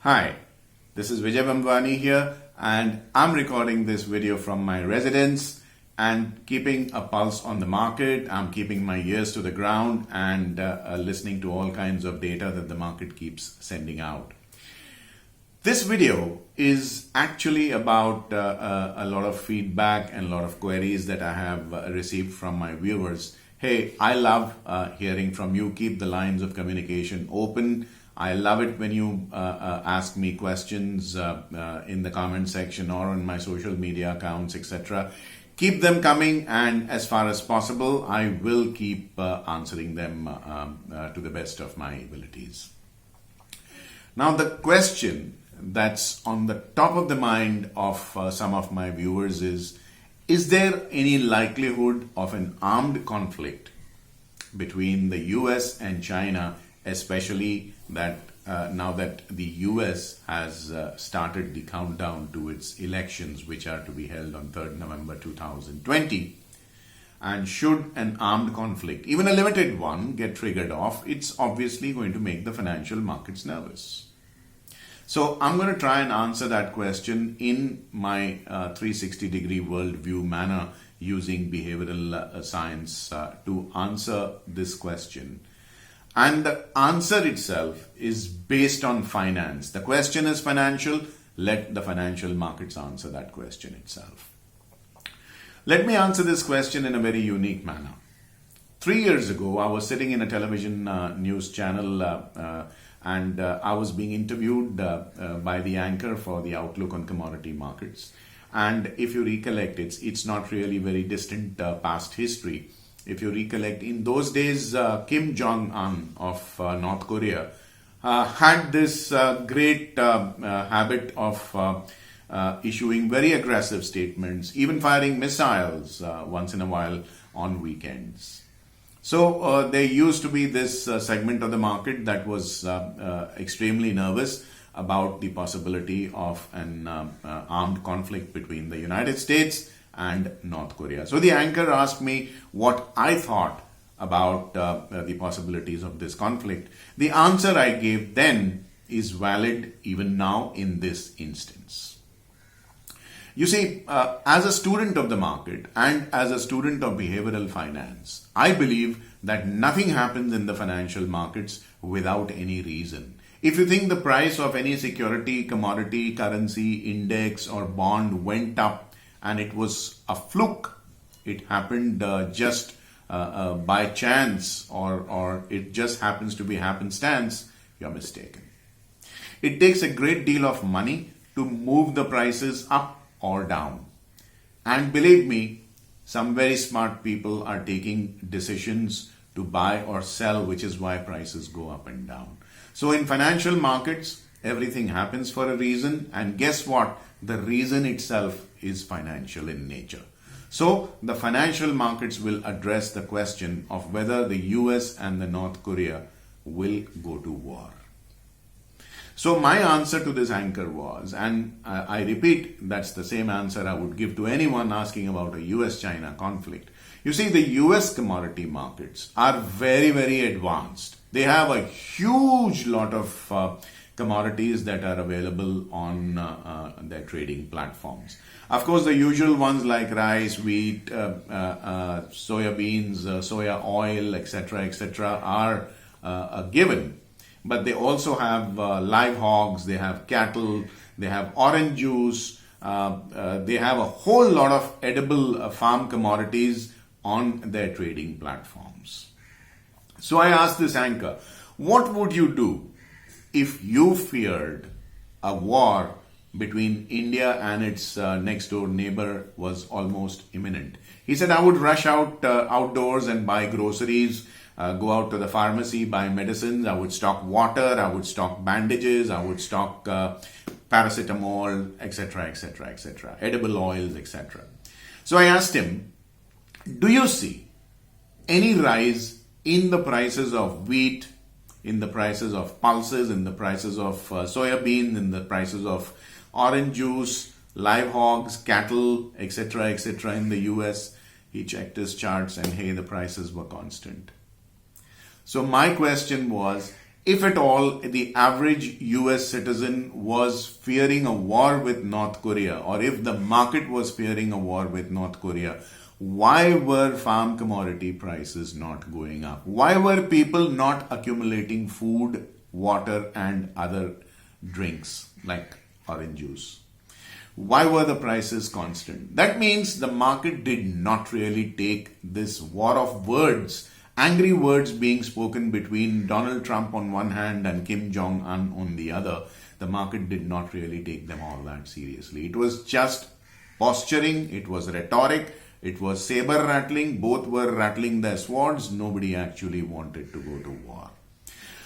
Hi, this is Vijay Bambwani here, and I'm recording this video from my residence and keeping a pulse on the market. I'm keeping my ears to the ground and listening to all kinds of data that the market keeps sending out. This video is actually about a lot of feedback and a lot of queries that I have received from my viewers. Hey, I love hearing from you. Keep the lines of communication open. I love it when you ask me questions in the comment section or on my social media accounts, etc. Keep them coming, and as far as possible, I will keep answering them to the best of my abilities. Now, the question that's on the top of the mind of some of my viewers is there any likelihood of an armed conflict between the US and China, especially that now that the US has started the countdown to its elections, which are to be held on 3rd November 2020? And should an armed conflict, even a limited one, get triggered off, it's obviously going to make the financial markets nervous. So I'm going to try and answer that question in my 360-degree worldview manner using behavioral science to answer this question. And the answer itself is based on finance. The question is financial. Let the financial markets answer that question itself. Let me answer this question in a very unique manner. 3 years ago, I was sitting in a television news channel and I was being interviewed by the anchor for the outlook on commodity markets. And if you recollect, it's not really very distant past history. If you recollect, in those days, Kim Jong-un of North Korea had this great habit of issuing very aggressive statements, even firing missiles once in a while on weekends. So there used to be this segment of the market that was extremely nervous about the possibility of an armed conflict between the United States and North Korea. So the anchor asked me what I thought about the possibilities of this conflict. The answer I gave then is valid even now in this instance. You see, as a student of the market and as a student of behavioral finance, I believe that nothing happens in the financial markets without any reason. If you think the price of any security, commodity, currency, index or bond went up and it was a fluke, it happened just by chance or it just happens to be happenstance, you're mistaken. It takes a great deal of money to move the prices up or down. And believe me, some very smart people are taking decisions to buy or sell, which is why prices go up and down. So in financial markets, everything happens for a reason. And guess what? The reason itself is financial in nature. So the financial markets will address the question of whether the US and the North Korea will go to war. So my answer to this anchor was, and I repeat, that's the same answer I would give to anyone asking about a US-China conflict. You see, the US commodity markets are very, very advanced. They have a huge lot of commodities that are available on their trading platforms. Of course, the usual ones like rice, wheat, soya beans, soya oil, etc., are a given. But they also have live hogs, they have cattle, they have orange juice, they have a whole lot of edible farm commodities on their trading platforms. So I asked this anchor, what would you do if you feared a war between India and its next door neighbor was almost imminent? He said, I would rush out outdoors and buy groceries, go out to the pharmacy, buy medicines, I would stock water, I would stock bandages, I would stock paracetamol, etc., edible oils, etc. So I asked him, do you see any rise in the prices of wheat, in the prices of pulses, in the prices of soya beans, in the prices of orange juice, live hogs, cattle, etc., in the US? He checked his charts and hey, the prices were constant. So my question was, if at all the average US citizen was fearing a war with North Korea, or if the market was fearing a war with North Korea, why were farm commodity prices not going up? Why were people not accumulating food, water, and other drinks like orange juice? Why were the prices constant? That means the market did not really take this war of words, angry words being spoken between Donald Trump on one hand and Kim Jong-un on the other. The market did not really take them all that seriously. It was just posturing, it was rhetoric, it was saber rattling. Both were rattling their swords. Nobody actually wanted to go to war.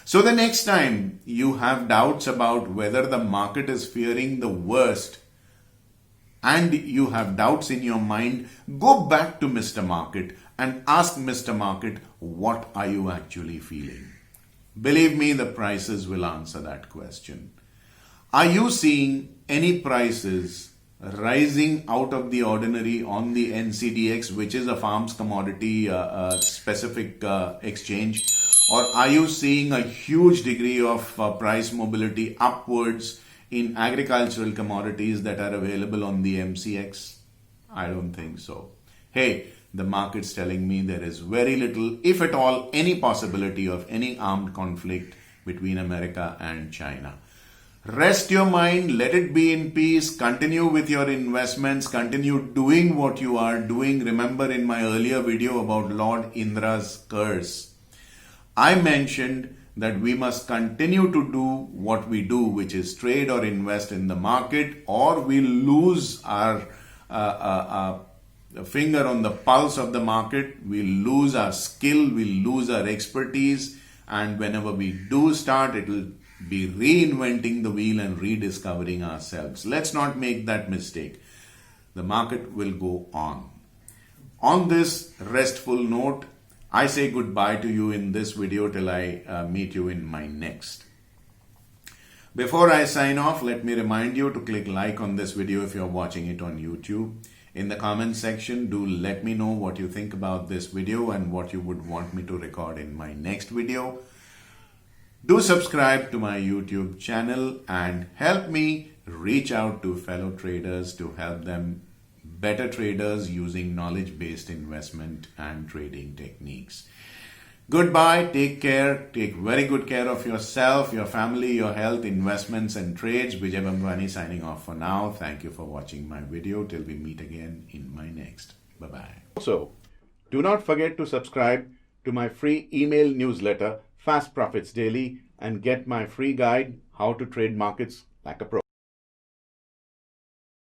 So the next time you have doubts about whether the market is fearing the worst and you have doubts in your mind, go back to Mr. Market and ask Mr. Market, what are you actually feeling? Believe me, the prices will answer that question. Are you seeing any prices rising out of the ordinary on the NCDX, which is a farms commodity specific exchange? Or are you seeing a huge degree of price mobility upwards in agricultural commodities that are available on the MCX? I don't think so. Hey, the market's telling me there is very little, if at all, any possibility of any armed conflict between America and China. Rest your mind, let it be in peace, continue with your investments, continue doing what you are doing. Remember in my earlier video about Lord Indra's curse, I mentioned that we must continue to do what we do, which is trade or invest in the market, or we'll lose our finger on the pulse of the market, we'll lose our skill, we'll lose our expertise, and whenever we do start, it will be reinventing the wheel and rediscovering ourselves. Let's not make that mistake. The market will go on. On this restful note, I say goodbye to you in this video till I meet you in my next. Before I sign off, let me remind you to click like on this video if you're watching it on YouTube. In the comment section, do let me know what you think about this video and what you would want me to record in my next video. Do subscribe to my YouTube channel and help me reach out to fellow traders to help them better traders using knowledge-based investment and trading techniques. Goodbye, take care, take very good care of yourself, your family, your health, investments and trades. Vijay Bambwani signing off for now. Thank you for watching my video. Till we meet again in my next. Bye-bye. Also, do not forget to subscribe to my free email newsletter, Fast Profits Daily, and get my free guide, How to Trade Markets Like a Pro.